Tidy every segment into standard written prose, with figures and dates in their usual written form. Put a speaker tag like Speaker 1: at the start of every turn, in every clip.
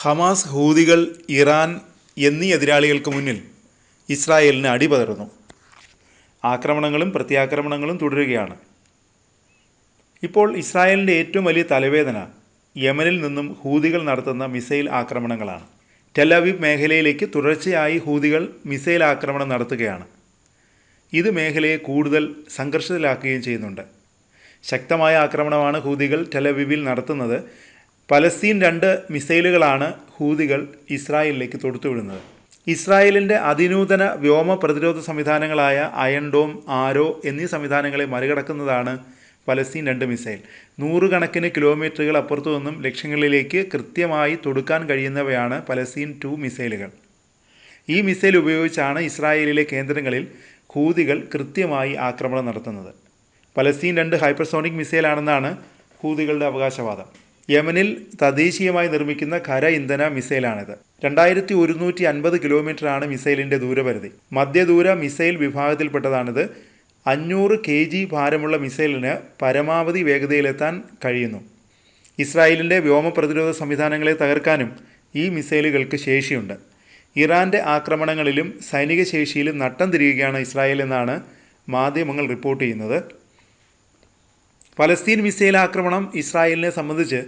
Speaker 1: Hamas, ഹൂതികൾ, Iran എന്നീ എതിരാളികൾക്ക് മുന്നിൽ ഇസ്രായേലിന് അടിപതറുന്നു. ആക്രമണങ്ങളും പ്രത്യാക്രമണങ്ങളും തുടരുകയാണ്. ഇപ്പോൾ ഇസ്രായേലിൻ്റെ ഏറ്റവും വലിയ തലവേദന യമനിൽ നിന്നും ഹൂതികൾ നടത്തുന്ന മിസൈൽ ആക്രമണങ്ങളാണ്. ടെലവീവ് മേഖലയിലേക്ക് തുടർച്ചയായി ഹൂതികൾ മിസൈൽ ആക്രമണം നടത്തുകയാണ്. ഇത് മേഖലയെ കൂടുതൽ സംഘർഷത്തിലാക്കുകയും ചെയ്യുന്നുണ്ട്. ശക്തമായ ആക്രമണമാണ് ഹൂതികൾ ടെലവീവിൽ നടത്തുന്നത്. പലസ്തീൻ 2 മിസൈലുകളാണ് ഹൂതികൾ ഇസ്രായേലിലേക്ക് തൊടുത്തുവിടുന്നത്. ഇസ്രായേലിൻ്റെ അതിനൂതന വ്യോമ പ്രതിരോധ സംവിധാനങ്ങളായ അയൺ ഡോം, ആരോ എന്നീ സംവിധാനങ്ങളെ മറികടക്കുന്നതാണ് പലസ്തീൻ 2 മിസൈൽ. 100 കണക്കിന് കിലോമീറ്ററുകൾ അപ്പുറത്തു നിന്നും ലക്ഷ്യങ്ങളിലേക്ക് കൃത്യമായി തൊടുക്കാൻ കഴിയുന്നവയാണ് പലസ്തീൻ 2 മിസൈലുകൾ. ഈ മിസൈൽ ഉപയോഗിച്ചാണ് ഇസ്രായേലിലെ കേന്ദ്രങ്ങളിൽ ഹൂതികൾ കൃത്യമായി ആക്രമണം നടത്തുന്നത്. പലസ്തീൻ 2 ഹൈപ്പർസോണിക് മിസൈലാണെന്നാണ് ഹൂതികളുടെ അവകാശവാദം. യമനിൽ തദ്ദേശീയമായി നിർമ്മിക്കുന്ന ഖര ഇന്ധന മിസൈലാണിത്. 2150 കിലോമീറ്ററാണ് മിസൈലിൻ്റെ ദൂരപരിധി. മധ്യദൂര മിസൈൽ വിഭാഗത്തിൽപ്പെട്ടതാണിത്. 500 kg ഭാരമുള്ള മിസൈലിന് പരമാവധി വേഗതയിലെത്താൻ കഴിയുന്നു. ഇസ്രായേലിൻ്റെ വ്യോമ പ്രതിരോധ സംവിധാനങ്ങളെ തകർക്കാനും ഈ മിസൈലുകൾക്ക് ശേഷിയുണ്ട്. ഇറാൻ്റെ ആക്രമണങ്ങളിലും സൈനിക ശേഷിയിലും നട്ടം തിരിയുകയാണ് ഇസ്രായേൽ എന്നാണ് മാധ്യമങ്ങൾ റിപ്പോർട്ട് ചെയ്യുന്നത്. പലസ്തീൻ മിസൈൽ ആക്രമണം ഇസ്രായേലിനെ സംബന്ധിച്ച്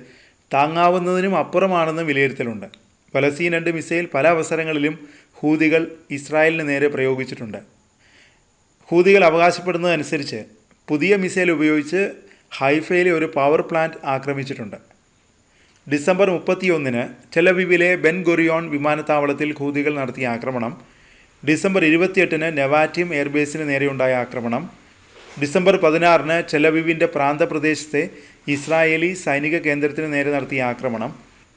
Speaker 1: താങ്ങാവുന്നതിനും അപ്പുറമാണെന്ന് വിലയിരുത്തലുണ്ട്. പലസ്തീൻ 2 മിസൈൽ പല അവസരങ്ങളിലും ഹൂതികൾ ഇസ്രായേലിന് നേരെ പ്രയോഗിച്ചിട്ടുണ്ട്. ഹൂതികൾ അവകാശപ്പെടുന്നതനുസരിച്ച് പുതിയ മിസൈൽ ഉപയോഗിച്ച് ഹൈഫയിലെ ഒരു പവർ പ്ലാന്റ് ആക്രമിച്ചിട്ടുണ്ട്. ഡിസംബർ 31-ന് ടെലവീവിലെ ബെൻ ഗുറിയോൺ വിമാനത്താവളത്തിൽ ഹൂതികൾ നടത്തിയ ആക്രമണം, ഡിസംബർ 28-ന് നെവാറ്റിം എയർബേസിന് നേരെയുണ്ടായ ആക്രമണം, ഡിസംബർ 16-ന് ടെലവീവിൻ്റെ പ്രാന്തപ്രദേശത്തെ ഇസ്രായേലി സൈനിക കേന്ദ്രത്തിന് നേരെ നടത്തിയ ആക്രമണം,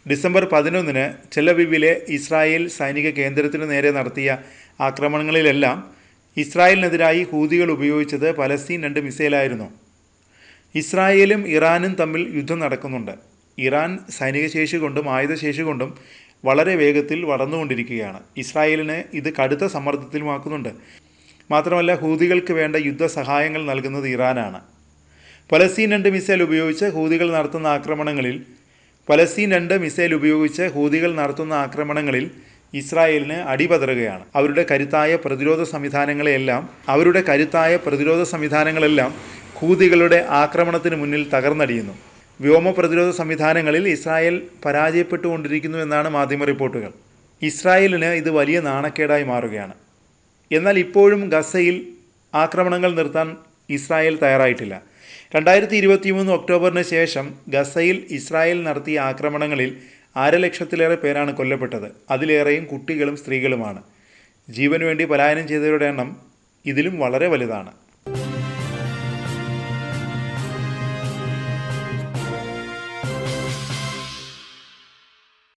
Speaker 1: ഡിസംബർ 11-ന് ടെലവീവിലെ ഇസ്രായേൽ സൈനിക കേന്ദ്രത്തിന് നേരെ നടത്തിയ ആക്രമണങ്ങളിലെല്ലാം ഇസ്രായേലിനെതിരായി ഹൂതികൾ ഉപയോഗിച്ചത് പലസ്തീൻ 2 മിസൈലായിരുന്നു. ഇസ്രായേലും ഇറാനും തമ്മിൽ യുദ്ധം നടക്കുന്നുണ്ട്. ഇറാൻ സൈനിക ശേഷി കൊണ്ടും ആയുധശേഷി കൊണ്ടും വളരെ വേഗത്തിൽ വളർന്നുകൊണ്ടിരിക്കുകയാണ്. ഇസ്രായേലിനെ ഇത് കടുത്ത സമ്മർദ്ദത്തിലുമാക്കുന്നുണ്ട്. മാത്രമല്ല, ഹൂതികൾക്ക് വേണ്ട യുദ്ധസഹായങ്ങൾ നൽകുന്നത് ഇറാനാണ്. പലസ്തീൻ 2 മിസൈൽ ഉപയോഗിച്ച് ഹൂതികൾ നടത്തുന്ന ആക്രമണങ്ങളിൽ ഇസ്രായേലിന് അടിപതറുകയാണ്. അവരുടെ കരുത്തായ പ്രതിരോധ സംവിധാനങ്ങളെല്ലാം ഹൂതികളുടെ ആക്രമണത്തിന് മുന്നിൽ തകർന്നടിയുന്നു. വ്യോമ പ്രതിരോധ സംവിധാനങ്ങളിൽ ഇസ്രായേൽ പരാജയപ്പെട്ടുകൊണ്ടിരിക്കുന്നു എന്നാണ് മാധ്യമ റിപ്പോർട്ടുകൾ. ഇസ്രായേലിന് ഇത് വലിയ നാണക്കേടായി മാറുകയാണ്. എന്നാൽ ഇപ്പോഴും ഗസയിൽ ആക്രമണങ്ങൾ നിർത്താൻ ഇസ്രായേൽ തയ്യാറായിട്ടില്ല. 2023 ഒക്ടോബറിന് ശേഷം ഗസയിൽ ഇസ്രായേൽ നടത്തിയ ആക്രമണങ്ങളിൽ 1,00,000-ലേറെ പേരാണ് കൊല്ലപ്പെട്ടത്. അതിലേറെയും കുട്ടികളും സ്ത്രീകളുമാണ്. ജീവന് വേണ്ടി പലായനം ചെയ്തവരുടെ എണ്ണം ഇതിലും വളരെ വലുതാണ്.